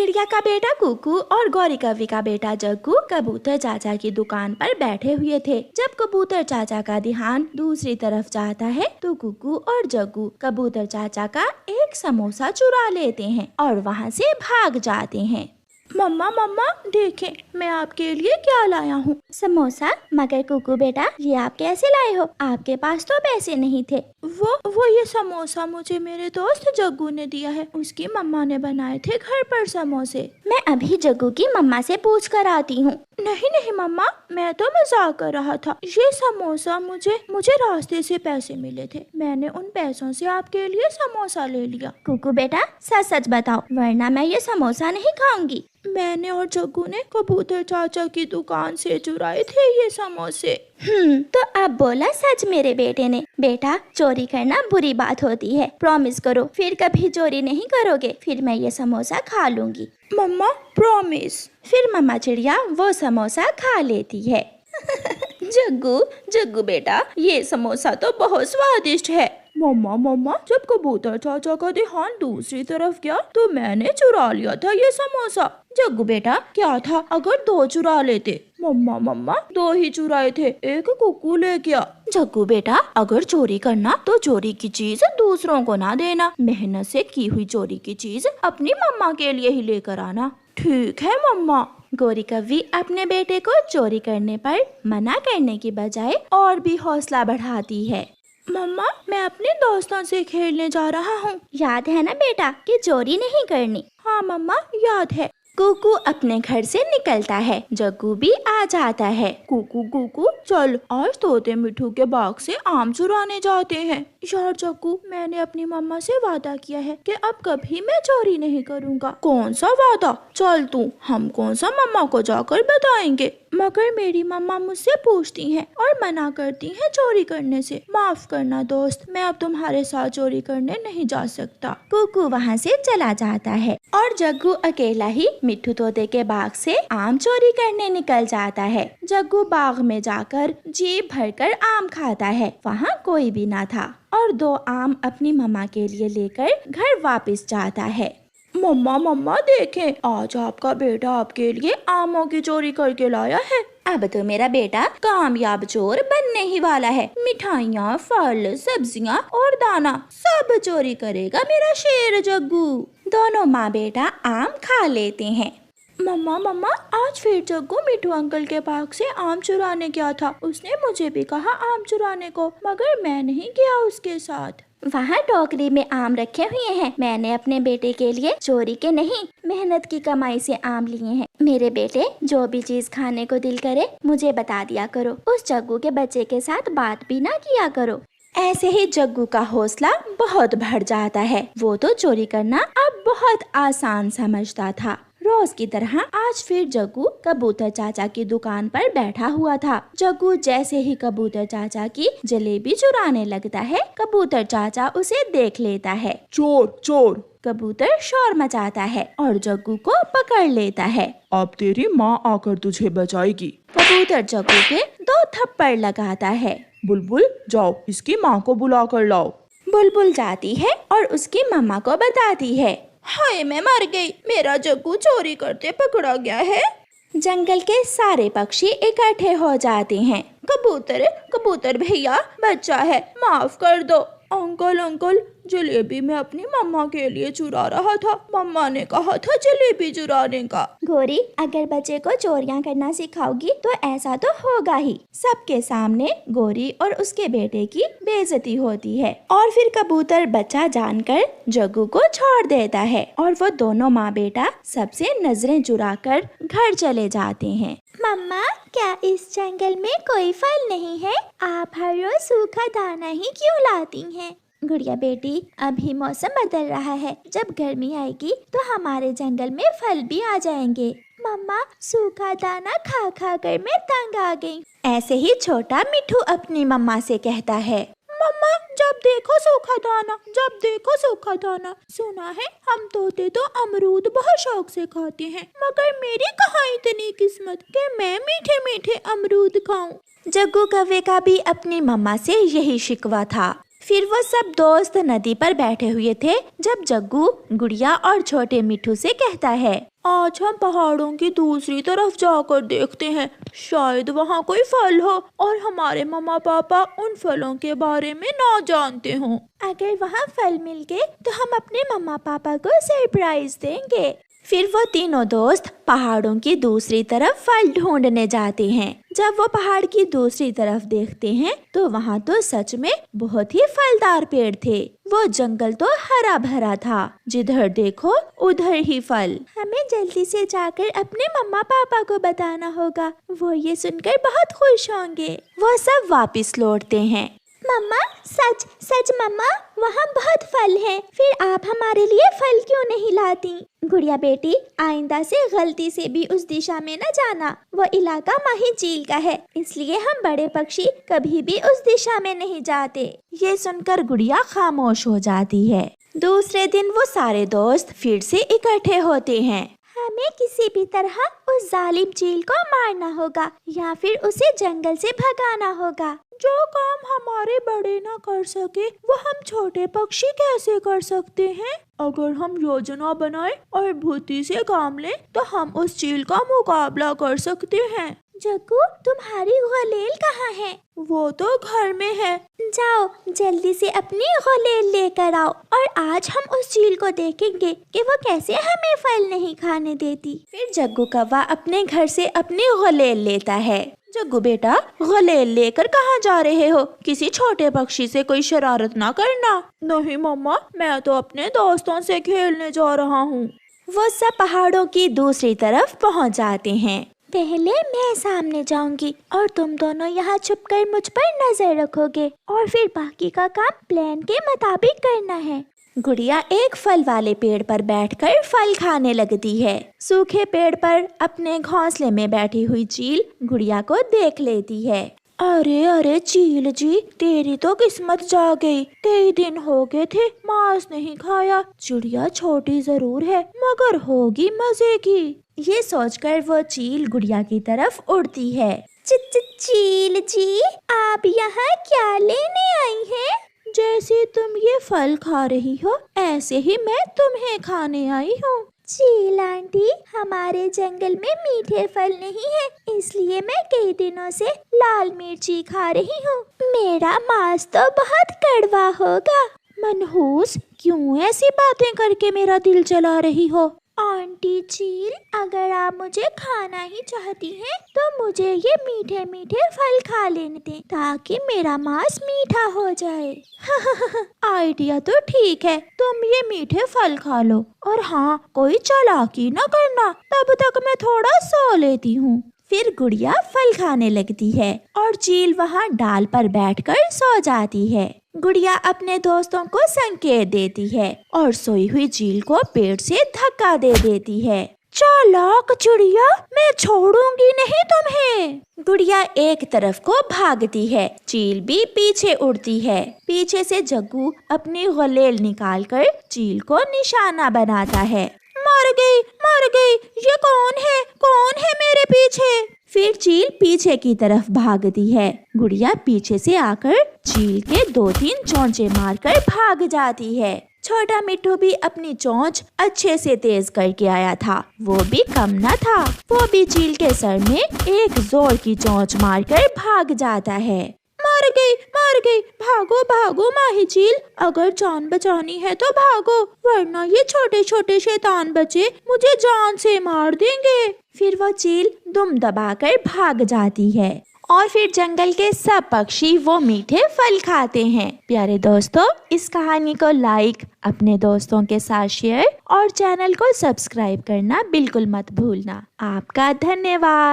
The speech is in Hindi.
चिड़िया का बेटा कुकू और गौरी कव्वी का बेटा जग्गू कबूतर चाचा की दुकान पर बैठे हुए थे। जब कबूतर चाचा का ध्यान दूसरी तरफ जाता है तो कुकू और जग्गू कबूतर चाचा का एक समोसा चुरा लेते हैं और वहाँ से भाग जाते हैं। मम्मा मम्मा देखें, मैं आपके लिए क्या लाया हूँ। समोसा? मगर कुकू बेटा, ये आप कैसे लाए हो? आपके पास तो पैसे नहीं थे। वो ये समोसा मुझे मेरे दोस्त जग्गू ने दिया है। उसकी मम्मा ने बनाए थे घर पर समोसे। मैं अभी जग्गू की मम्मा से पूछ कर आती हूँ। नहीं नहीं मम्मा, मैं तो मजाक कर रहा था। ये समोसा मुझे रास्ते से पैसे मिले थे। मैंने उन पैसों से आपके लिए समोसा ले लिया। कुकू बेटा सच सच बताओ, वरना मैं ये समोसा नहीं खाऊंगी। मैंने और जग्गू ने कबूतर चाचा की दुकान से चुराए थे ये समोसे। तो अब बोला सच मेरे बेटे ने। बेटा, चोरी करना बुरी बात होती है। प्रॉमिस करो फिर कभी चोरी नहीं करोगे, फिर मैं ये समोसा खा लूंगी। मम्मा प्रॉमिस। फिर मम्मा चिड़िया वो समोसा खा लेती है। जग्गू बेटा, ये समोसा तो बहुत स्वादिष्ट है। मम्मा जब कबूतर चाचा का ध्यान दूसरी तरफ गया तो मैंने चुरा लिया था ये समोसा। जग्गू बेटा, क्या था अगर 2 चुरा लेते? मम्मा 2 ही चुराए थे, एक कुकू ले गया। जग्गू बेटा, अगर चोरी करना तो चोरी की चीज दूसरों को ना देना। मेहनत से की हुई चोरी की चीज अपनी मम्मा के लिए ही लेकर आना। ठीक है मम्मा। गौरी कव्वी अपने बेटे को चोरी करने पर मना करने की बजाय और भी हौसला बढ़ाती है। मम्मा, मैं अपने दोस्तों से खेलने जा रहा हूँ। याद है ना बेटा कि चोरी नहीं करनी? हाँ मम्मा, याद है। कुकू अपने घर से निकलता है। जग्गू भी आ जाता है। कुकू चल, आज तोते मिठू के बाग से आम चुराने जाते हैं। यार जग्गू, मैंने अपनी मम्मा से वादा किया है कि अब कभी मैं चोरी नहीं करूँगा। कौन सा वादा? चल तू, हम कौन सा मम्मा को जाकर बताएंगे। मगर मेरी मम्मा मुझसे पूछती हैं और मना करती हैं चोरी करने से। माफ करना दोस्त, मैं अब तुम्हारे साथ चोरी करने नहीं जा सकता। कुकू वहाँ से चला जाता है और जग्गू अकेला ही मिट्ठू तोते के बाग से आम चोरी करने निकल जाता है। जग्गू बाग में जाकर जी भरकर आम खाता है। वहाँ कोई भी ना था और 2 आम अपनी मम्मा के लिए लेकर घर वापस जाता है। मम्मा देखें, आज आपका बेटा आपके लिए आमों की चोरी करके लाया है। अब तो मेरा बेटा कामयाब चोर बनने ही वाला है। मिठाइयाँ, फल, सब्जियाँ और दाना सब चोरी करेगा मेरा शेर जग्गू। दोनों माँ बेटा आम खा लेते हैं। मम्मा आज फिर जग्गू मिठू अंकल के बाग से आम चुराने गया था। उसने मुझे भी कहा आम चुराने को, मगर मैं नहीं गया उसके साथ। वहाँ टोकरी में आम रखे हुए हैं। मैंने अपने बेटे के लिए चोरी के नहीं, मेहनत की कमाई से आम लिए हैं। मेरे बेटे, जो भी चीज खाने को दिल करे मुझे बता दिया करो। उस जग्गू के बच्चे के साथ बात भी ना किया करो। ऐसे ही जग्गू का हौसला बहुत बढ़ जाता है। वो तो चोरी करना अब बहुत आसान समझता था। रोज की तरह आज फिर जग्गू कबूतर चाचा की दुकान पर बैठा हुआ था। जग्गू जैसे ही कबूतर चाचा की जलेबी चुराने लगता है, कबूतर चाचा उसे देख लेता है। चोर। कबूतर शोर मचाता है और जग्गू को पकड़ लेता है। अब तेरी माँ आकर तुझे बचाएगी। कबूतर जग्गू के 2 थप्पड़ लगाता है। बुलबुल, जाओ इसकी माँ को बुला कर लाओ। बुलबुल जाती है और उसकी मम्मा को बताती है। हाय, मैं मर गई, मेरा जग्गू चोरी करते पकड़ा गया है। जंगल के सारे पक्षी इकट्ठे हो जाते हैं। कबूतर भैया, बच्चा है, माफ कर दो। अंकल जलेबी मैं अपनी मम्मा के लिए चुरा रहा था। मम्मा ने कहा था जलेबी चुराने का। गौरी, अगर बच्चे को चोरियां करना सिखाओगी तो ऐसा तो होगा ही। सबके सामने गौरी और उसके बेटे की बेइज्जती होती है और फिर कबूतर बच्चा जानकर जग्गू को छोड़ देता है और वो दोनों माँ बेटा सबसे नजरें चुराकर घर चले जाते हैं। मम्मा, क्या इस जंगल में कोई फल नहीं है? आप हर रोज सूखा दाना ही क्यों लाती हैं? गुड़िया बेटी, अभी मौसम बदल रहा है। जब गर्मी आएगी तो हमारे जंगल में फल भी आ जाएंगे। मम्मा, सूखा दाना खा खा कर मैं तंग आ गई। ऐसे ही छोटा मिठू अपनी मम्मा से कहता है। मम्मा, जब देखो सूखा दाना। सुना है हम तोते तो अमरूद बहुत शौक से खाते हैं, मगर मेरी कहाँ इतनी किस्मत कि मैं मीठे मीठे अमरूद खाऊं। जग्गू कव्वे का भी अपनी मम्मा से यही शिकवा था। फिर वो सब दोस्त नदी पर बैठे हुए थे जब जग्गू गुड़िया और छोटे मिट्ठू से कहता है, आज हम पहाड़ों की दूसरी तरफ जाकर देखते हैं, शायद वहाँ कोई फल हो और हमारे मम्मा पापा उन फलों के बारे में ना जानते हों। अगर वहाँ फल मिल गए तो हम अपने मम्मा पापा को सरप्राइज देंगे। फिर वो तीनों दोस्त पहाड़ों की दूसरी तरफ फल ढूंढने जाते हैं। जब वो पहाड़ की दूसरी तरफ देखते हैं तो वहाँ तो सच में बहुत ही फलदार पेड़ थे। वो जंगल तो हरा भरा था, जिधर देखो उधर ही फल। हमें जल्दी से जाकर अपने मम्मा पापा को बताना होगा, वो ये सुनकर बहुत खुश होंगे। वो सब वापस लौटते हैं। मम्मा, सच सच मम्मा, वहाँ बहुत फल हैं। फिर आप हमारे लिए फल क्यों नहीं लाती? गुड़िया बेटी, आइंदा से गलती से भी उस दिशा में न जाना। वो इलाका माही झील का है, इसलिए हम बड़े पक्षी कभी भी उस दिशा में नहीं जाते। ये सुनकर गुड़िया खामोश हो जाती है। दूसरे दिन वो सारे दोस्त फिर से इकट्ठे होते हैं। हमें किसी भी तरह उस जालिम चील को मारना होगा या फिर उसे जंगल से भगाना होगा। जो काम हमारे बड़े ना कर सके वो हम छोटे पक्षी कैसे कर सकते हैं? अगर हम योजना बनाएं और बुद्धि से काम लें तो हम उस चील का मुकाबला कर सकते हैं। जग्गू, तुम्हारी गुलेल कहाँ है? वो तो घर में है। जाओ जल्दी से अपनी गुलेल लेकर आओ और आज हम उस चील को देखेंगे कि वो कैसे हमें फल नहीं खाने देती। फिर जग्गू कौवा अपने घर से अपनी गुलेल लेता है। जग्गू बेटा, गुलेल लेकर कहाँ जा रहे हो? किसी छोटे पक्षी से कोई शरारत ना करना। नहीं मम्मा, मैं तो अपने दोस्तों से खेलने जा रहा हूँ। वो सब पहाड़ों की दूसरी तरफ पहुँच जाते हैं। पहले मैं सामने जाऊंगी और तुम दोनों यहाँ छुपकर मुझ पर नजर रखोगे और फिर बाकी का काम प्लान के मुताबिक करना है। गुड़िया एक फल वाले पेड़ पर बैठकर फल खाने लगती है। सूखे पेड़ पर अपने घोंसले में बैठी हुई चील गुड़िया को देख लेती है। अरे अरे चील जी, तेरी तो किस्मत जा गई। कई दिन हो गए थे मांस नहीं खाया। चिड़िया छोटी जरूर है मगर होगी मजे की। ये सोचकर वो चील गुड़िया की तरफ उड़ती है। चील जी, आप यहाँ क्या लेने आई हैं? जैसे तुम ये फल खा रही हो ऐसे ही मैं तुम्हें खाने आई हूँ। चील आंटी, हमारे जंगल में मीठे फल नहीं है, इसलिए मैं कई दिनों से लाल मिर्ची खा रही हूँ। मेरा मांस तो बहुत कड़वा होगा। मनहूस, क्यों ऐसी बातें करके मेरा दिल जला रही हो? आंटी चील, अगर आप मुझे खाना ही चाहती हैं तो मुझे ये मीठे मीठे फल खा लेने दें ताकि मेरा मांस मीठा हो जाए। आइडिया तो ठीक है, तुम ये मीठे फल खा लो और हाँ, कोई चालाकी न करना, तब तक मैं थोड़ा सो लेती हूँ। फिर गुड़िया फल खाने लगती है और चील वहाँ डाल पर बैठकर सो जाती है। गुड़िया अपने दोस्तों को संकेत देती है और सोई हुई चील को पेड़ से धक्का दे देती है। चालाक चिड़िया, मैं छोड़ूंगी नहीं तुम्हें। गुड़िया एक तरफ को भागती है, चील भी पीछे उड़ती है। पीछे से जग्गू अपनी गुलेल निकालकर चील को निशाना बनाता है। मर गई, ये कौन है मेरे पीछे? फिर चील पीछे की तरफ भागती है। गुड़िया पीछे से आकर चील के 2-3 चोंचे मारकर भाग जाती है। छोटा मिट्ठू भी अपनी चोंच अच्छे से तेज करके आया था, वो भी कम न था। वो भी चील के सर में एक जोर की चोंच मारकर भाग जाता है। मर गई, भागो माही चील, अगर जान बचानी है तो भागो, वरना ये छोटे छोटे शैतान बच्चे मुझे जान से मार देंगे। फिर वो चील दुम दबाकर भाग जाती है और फिर जंगल के सब पक्षी वो मीठे फल खाते हैं। प्यारे दोस्तों, इस कहानी को लाइक, अपने दोस्तों के साथ शेयर और चैनल को सब्सक्राइब करना बिल्कुल मत भूलना। आपका धन्यवाद।